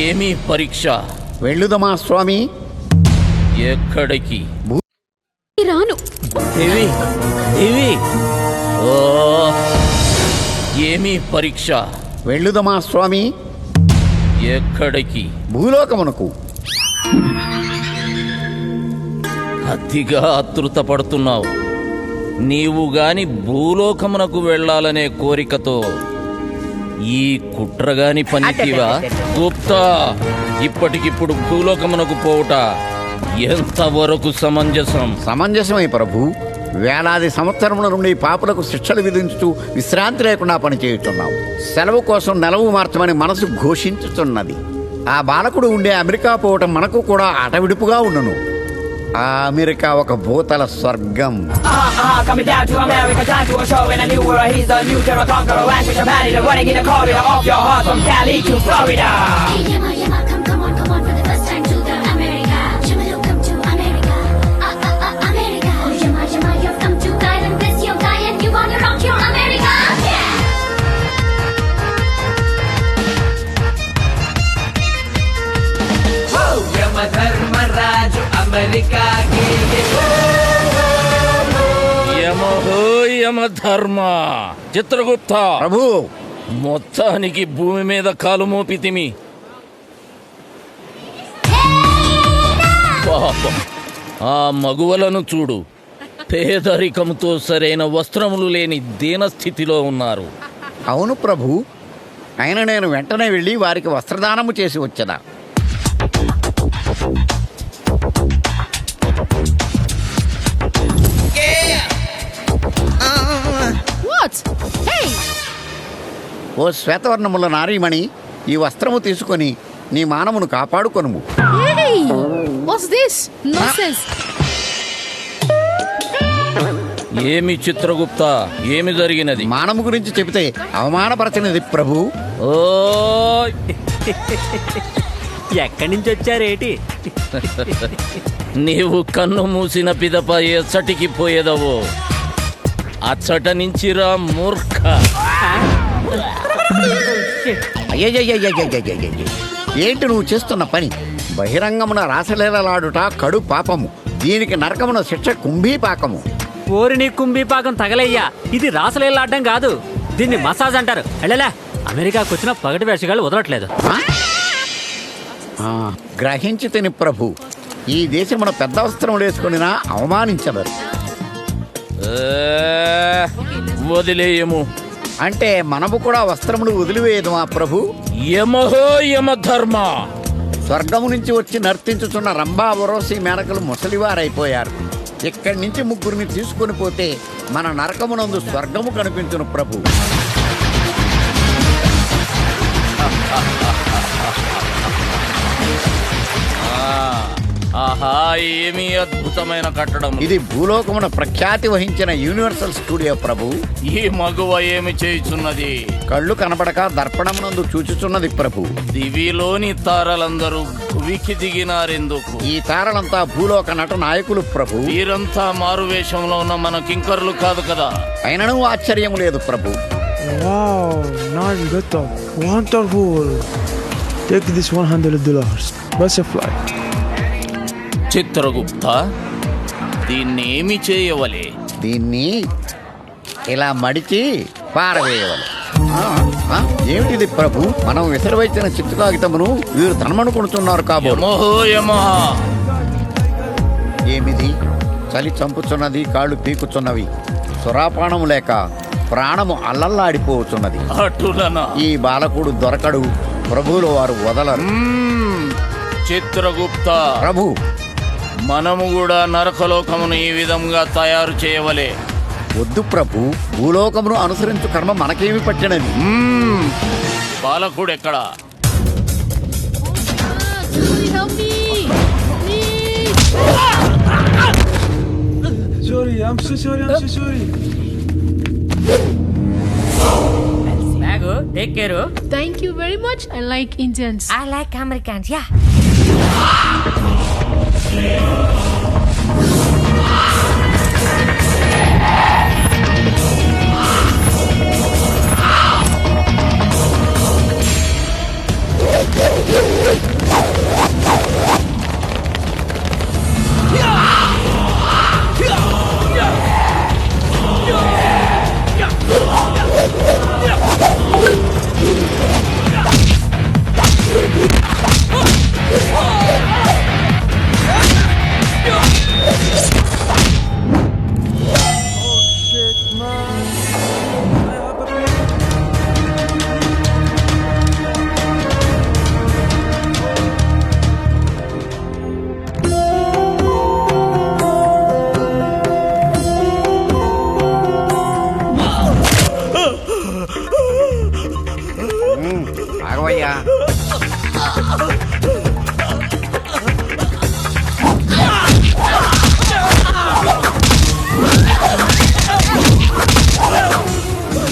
ఏమీ పరీక్ష? వెళ్ళుదమా స్వామి. ఎక్కడికి? రాను. దేవి దేవి, ఓ ఏమీ పరీక్ష? వెళ్ళుదమా స్వామి. ఎక్కడికి? భూలోకమునకు. అతిగా ఆతృత పడుతున్నావు. నీవు గాని భూలోకమునకు వెళ్ళాలనే కోరికతో ఈ కుట్రగాని పనికివా? గుప్తా, ఇప్పటికిప్పుడు భూలోకమునకు పోవుట ఎంతవరకు సమంజసం? సమంజసమే ప్రభు. వేలాది సంవత్సరముల నుండి పాపులకు శిక్షలు విధించుతూ విశ్రాంతి లేకుండా పనిచేయుచున్నావు. సెలవు కోసం నెలవు మార్చమని మనసు ఘోషించుతున్నది. ఆ బాలకుడు ఉండే అమెరికా పోవటం మనకు కూడా అటవిడుపుగా ఉండును. ఆ అమెరికా ఒక భూతల స్వర్గం. యమధర్మ. చిత్రగుప్త ప్రభు, మొత్తానికి భూమి మీద కాలు మోపితిమి. పాపం, ఆ మగువలను చూడు. పేదరికంతో సరైన వస్త్రములు లేని దీనస్థితిలో ఉన్నారు. అవును ప్రభు. అయినా నేను వెంటనే వెళ్ళి వారికి వస్త్రదానము చేసి వచ్చదా. ఓ శ్వేతవర్ణముల నారీమణి, ఈ వస్త్రము తీసుకొని నీ మానమును కాపాడుకొనుము. ఏమి చిత్రగుప్త, ఏమి జరిగినది? మానము గురించి చెబితే అవమానపరచినది ప్రభు. ఓ ఎక్కడి నుంచి వచ్చారేటి? నీవు కన్ను మూసిన పిదప ఎచ్చటికి పోయేదవో అచ్చట నుంచి రా మూర్ఖ. ఏంటి నువ్వు చేస్తున్న పని? బహిరంగమున రాసలీలలాడుట కడు పాపము. దీనికి నరకమున శిక్ష కుంభీపాకము. ఓరి నీ కుంభీపాకం తగలయ్యా. ఇది రాసలీలాడడం కాదు, దీన్ని మసాజ్ అంటారు. వెళ్ళలే, అమెరికాకు వచ్చిన పగటి వేషగాళ్ళు వదలట్లేదు. గ్రహించి తిని ప్రభు. ఈ దేశమున పెద్ద వస్త్రం వేసుకునినా అవమానించబరు. వదిలేయము అంటే మనము కూడా వస్త్రములు వదిలివేయదుమా ప్రభు? యమహో యమధర్మ. స్వర్గము నుంచి వచ్చి నర్తించుతున్న రంభా వరోసి మేనకలు ముసలివారైపోయారు. ఇక్కడి నుంచి ముగ్గురిని తీసుకుని పోతే మన నరకమునందు స్వర్గము కనిపించును ప్రభు. ఆహా, ఏమి అద్భుతమైన కట్టడం! ఇది భూలోకమున ప్రఖ్యాతి వహించిన యూనివర్సల్ స్టూడియో ప్రభు. ఈ మగువ ఏమి చేయుచున్నది? కళ్ళు కనబడక దర్పణమునందు చూచుచున్నది ప్రభు. దివిలోని తారలందరూ భువికి దిగినారెందుకు? ఈ తారలంతా భూలోక నట నాయకులు ప్రభు. వీరంతా మారు వేషంలో ఉన్న మన కింకరులు కాదు కదా? అయినను ఆశ్చర్యం లేదు ప్రభు. Wow, not good. Wonderful. Take this $100. Best of luck. Chitragupta, దీన్ని ఏమి చేయవలే? దీన్ని ఇలా మడిచి పారవేయవలె. ఏమిటిది ప్రభు? మనం విసరవైచిన చిత్తు కాగితమును వీరు తనమనుకుంటున్నారు కాబోలు. ఏమిది? చలి చంపుచున్నది, కాళ్ళు పీకుచున్నవి, సురాపానము లేక ప్రాణము అల్లల్లాడిపోతున్నది. ఈ బాలకుడు దొరకడు, ప్రభువులు వారు వదలరు. చిత్రగుప్త ప్రభు, మనము కూడా నరకలోకమును ఈ విధంగా తయారు చేయవలే. వద్దు ప్రభు. భూలోకమును అనుసరించు కర్మ మనకేమి పట్టినది? బాలకుడు ఎక్కడా? Sorry, I'm so sorry. Take care. Thank you very much. I like Indians. I like Americans, yeah.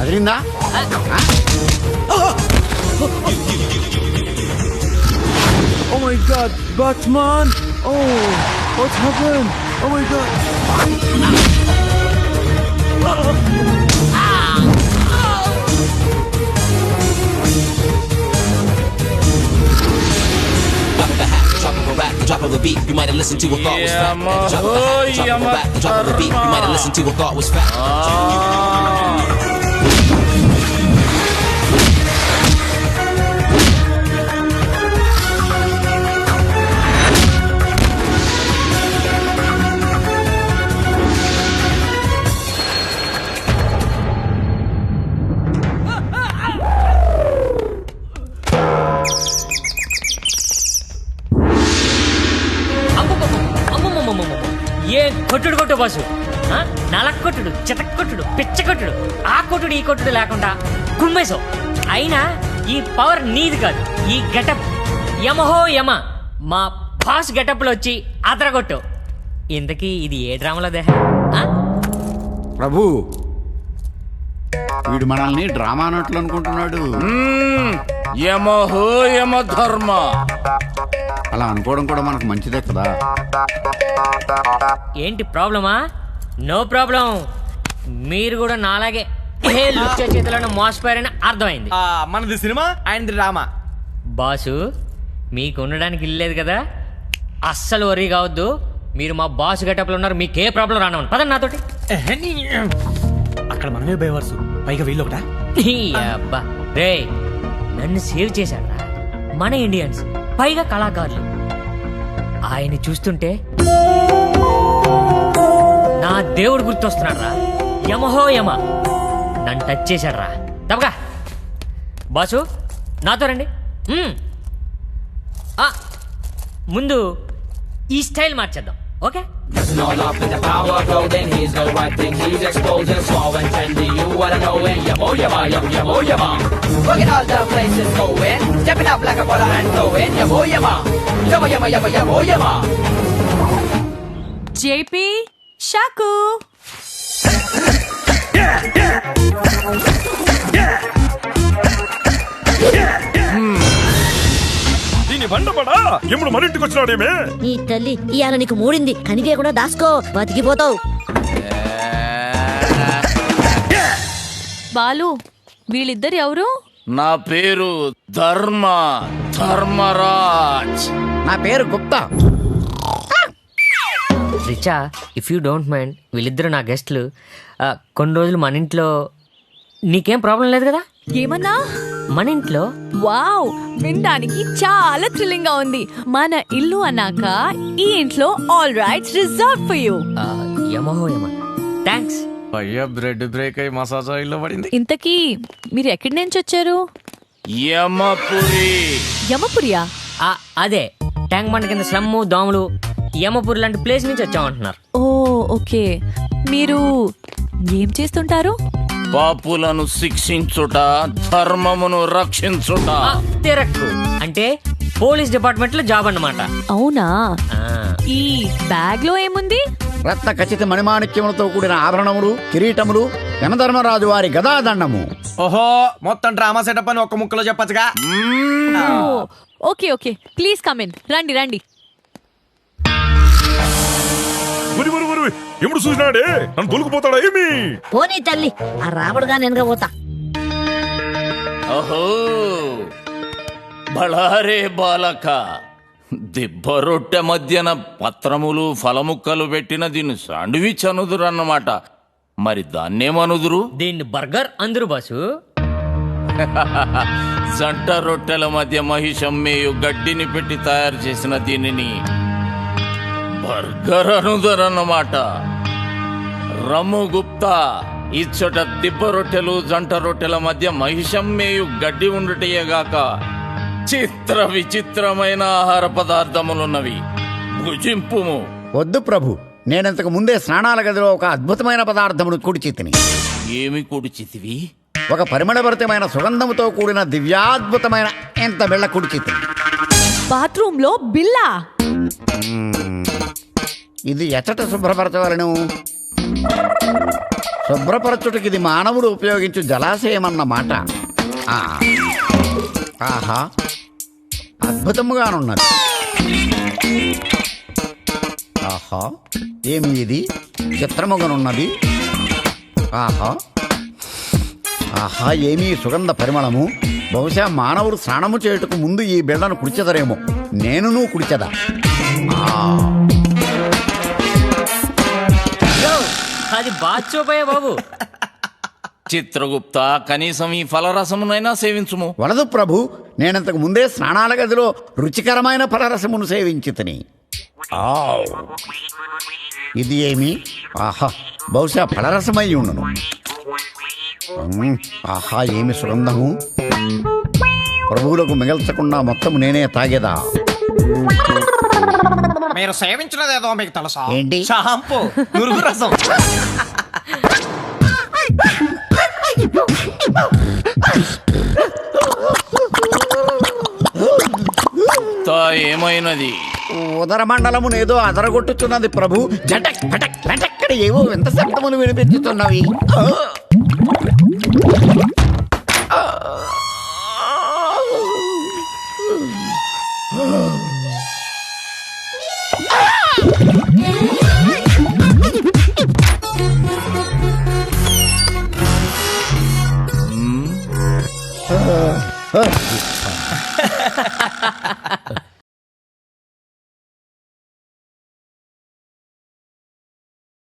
అదిరిందా? Oh my god, Batman! Oh, what happened? Oh my god. Drop of a rap, drop of a beat, you might have listened to a thought was fact. Yamaha, Drop of a rap, drop of a rap, drop of a beat, you might have listened to a thought was fact. ఏ కొట్టుడు కొట్టు boss, నలక్ కొట్టుడు, చితక్ కొట్టుడు, పిచ్చ కొట్టుడు, ఆ కొట్టుడు ఈ కొట్టుడు లేకుండా కుమ్మేశావు. అయినా ఈ పవర్ నీది కాదు, ఈ గెటప్ యమహో యమ మా బాస్ గెటప్ లో వచ్చి అదరగొట్టు. ఇంతకీ ఇది ఏ డ్రామాలో దేహ? ప్రభు, వీడు మనల్ని డ్రామా నటులు అనుకుంటున్నాడు. యమహో యమ ధర్మ. అలా అనుకోవడం కూడా మనకు మంచిదే కదా. ఏంటి ప్రాబ్లమా? No problem. మీరు కూడా నాలాగే ఏ లుచ్చ చేతిలోనే మోసపోయారని అర్థమైంది. మనది సినిమా, ఆయనది డ్రామా. బాసు, మీకు ఉండడానికి ఇల్లు లేదు కదా, అస్సలు వరీ కావద్దు. మీరు మా బాసు గెటప్లో ఉన్నారు, మీకే ప్రాబ్లం రానవను. పదండి నాతోటి. అక్కడ మనమే బేవర్సు, పైగా వీళ్ళు ఒకటా. ఈ అబ్బా రే, నన్ను సేవ్ చేశాడ్రా మన ఇండియన్స్, పైగా కళాకారులు. ఆయన చూస్తుంటే నా దేవుడు గుర్తొస్తున్నాడు రా. యమహో యమ నన్ను టచ్ చేశాడ్రా. తప్పగా బాసు నాతో రండి. ముందు ఈ స్టైల్ మార్చేద్దాం, okay? All up in the power go, then he's no right thing. He's exposing small and trendy. You wanna know it? Yamo yama, yamo yama. Look at all the places going, stepping up like a baller and throwing. Yamo yama, yamo yama, yamo yamo yama. JP, Shaku. దీని బండపడా ఎప్పుడు మన ఇంటికి వచ్చినాడేమే? నీ తల్లి ఇయాల నీకు మూడింది, కనిగే కూడా దాసుకో, బతికిపోతావు. బాలు, వీళ్ళిద్దరు ఎవరు? నా పేరు ధర్మరాజ్. నా పేరు Gupta. Richa, if you don't mind, వీళ్ళిద్దరు నా గెస్ట్లు. కొన్ని రోజులు మన ఇంట్లో నీకేం ప్రాబ్లం లేదు కదా? ఏమన్నా? మన ఇంట్లో. వావ్, వినడానికి చాలా థ్రిల్లింగ్ గా ఉంది. మన ఇల్లు అన్నాక ఈ ఇంట్లో all rights reserve for you. యమహో యమ, థ్యాంక్స్. అయ్యా, బ్రెడ్ బ్రేక్ అయ్యి మసాజా ఇల్లు పడింది. ఇంతకీ మీరు ఎక్కడి నుంచి వచ్చారు? యమపురి. యమపురియా? అదే ట్యాంక్ బండ్ కింద స్లమ్ము, దోమలు, యమపురి లాంటి ప్లేస్ నుంచి వచ్చామంటున్నారు. ఓ ఓకే. మీరు ఏం చేస్తుంటారు? పాపులను శిక్షించుట, ధర్మమును రక్షించుట. తిరక్కు అంటే పోలీస్ డిపార్ట్మెంట్ లో జాబ్ అన్నమాట. అవునా? ఈ బ్యాగ్ లో ఏముంది? రత్న ఖచ్చిత మణిమాణిక్యములతో కూడిన ఆభరణములు, కిరీటములు, యమధర్మరాజు వారి గదాదండము. ఓహో, మొత్తం డ్రామా సెటప్ అని ఒక్క ముక్కలో చెప్పచ్చుగా. Okay okay, please come in. రండి రండి. ఎప్పుడు చూసినాడే నన్ను తొలుకుపోతాడా ఏమి? పోనీ తల్లి, ఆ రాబడుగా నేనుగా పోతా. అహో, బళారే బాలక, దిబ్బ రొట్టె మధ్యన పత్రములు ఫలముక్కలు పెట్టిన దీన్ని శాండ్విచ్ అనుదురు అన్నమాట. మరి దాన్నేమనుదురు? దీన్ని బర్గర్ అందరు బాసు. జంట రొట్టెల మధ్య మహిషమ్మేయు గడ్డిని పెట్టి తయారు చేసిన దీనిని బర్గర్ అనుదరన్నమాట. రమ్ము గుప్తా, ఇచ్చట దిబ్బ రొట్టెలు, జంట రొట్టెల మధ్య మహిషమ్మేయు గడ్డి ఉండుటయేగాక చిత్ర విచిత్రమైన ఆహార పదార్థములున్నవి. భుజింపుము. వద్దు ప్రభు, నేనింతకు ముందే స్నానాల గదిలో ఒక అద్భుతమైన పదార్థమును కుడిచితిని. ఏమి కుడిచితివి? ఒక పరిమళభరితమైన సుగంధముతో కూడిన దివ్యాద్భుతమైన ఎంత బిళ్ళ కుడిచితిని. బాత్రూమ్ లో బిల్లా. ఇది ఎచ్చట శుభ్రపరచవలను? శుభ్రపరచుటకి ఇది మానవుడు ఉపయోగించు జలాశయం అన్నమాట. ఆహా, అద్భుతముగానున్నది. ఆహా, ఏమి ఇది చిత్రముగానున్నది. ఆహా ఆహా, ఏమీ సుగంధ పరిమళము. బహుశా మానవుడు స్నానము చేయుటకు ముందు ఈ బిళ్ళను కుడిచెదరేమో. నేనును కుడిచెదా. అది బాచోపోయా బాబు. చిత్రగుప్త, కనీసం ఈ ఫలరసమునైనా సేవించుము. వలదు ప్రభు, నేనంతకు ముందే స్నానాల గదిలో రుచికరమైన ఫలరసమును సేవించితిని. ఇది ఏమి? ఆహా, బహుశా ఫలరసమై ఉండును. ఆహా, ఏమి సుగంధము. ప్రభువులకు మిగల్చకుండా మొత్తం నేనే తాగేదా. మీరు సేవించినదేదో మీకు తెలుసా? ఏంటి? షాంపూ, నురుగు రసం. ఏమైనది? ఉదర మండలమునేదో అదరగొట్టుచున్నది ప్రభు. జటక్ పటక్ పటక్కడ ఏవో వింత శబ్దములు వినిపించుతున్నవి.